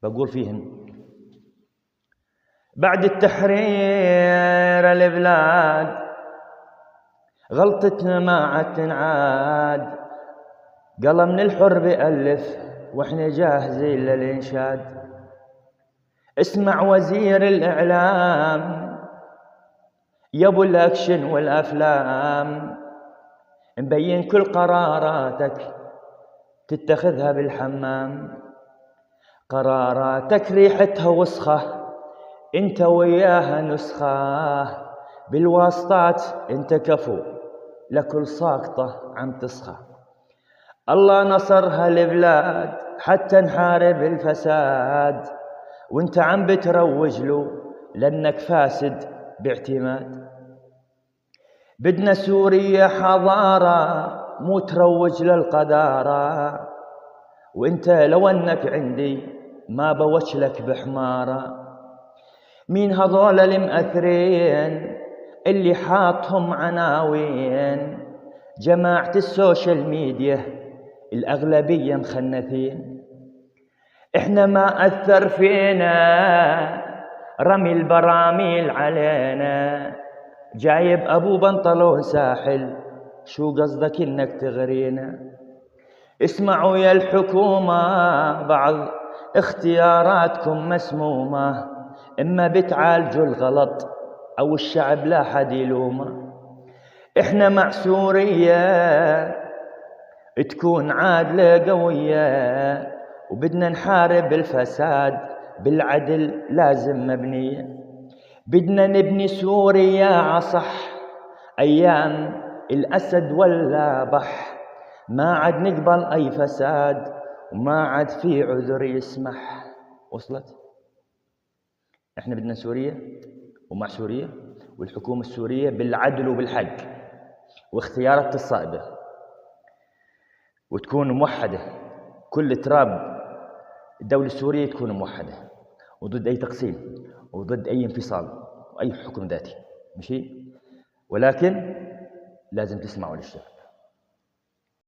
بقول فيهن: بعد التحرير البلاد غلطتنا ما عاد تنعاد، قلم الحر بألف واحنا جاهزين للإنشاد. اسمع وزير الإعلام يا ابو الأكشن والأفلام، مبين كل قراراتك تتخذها بالحمام. قراراتك ريحتها وسخة انت وياها نسخة، بالواسطات انت كفو لكل ساقطة عم تسخى. الله نصرها البلاد حتى نحارب الفساد، وانت عم بتروج له لانك فاسد باعتماد. بدنا سوريا حضارة مو تروج للقدارة، وانت لو انك عندي ما بوجلك بحمارة. مين هذول المأثرين اللي حاطهم عناوين؟ جماعة السوشيال ميديا الأغلبية مخنثين. احنا ما أثر فينا رمي البراميل علينا، جايب أبو بنطلون ساحل شو قصدك إنك تغرينا؟ اسمعوا يا الحكومة بعض اختياراتكم مسمومة، إما بتعالجوا الغلط أو الشعب لا حد يلومه. إحنا مع سوريا تكون عادلة قوية، وبدنا نحارب الفساد بالعدل لازم مبنية. بدنا نبني سوريا عصح أيام الأسد ولا بح، ما عاد نقبل أي فساد وما عاد في عذر يسمح. وصلت؟ احنا بدنا سوريا ومع سوريا والحكومة السورية بالعدل وبالحق واختيارات الصائبة، وتكون موحدة. كل تراب الدولة السورية تكون موحدة وضد أي تقسيم وضد أي انفصال وأي حكم ذاتي، ماشي؟ ولكن لازم تسمعوا للشعب.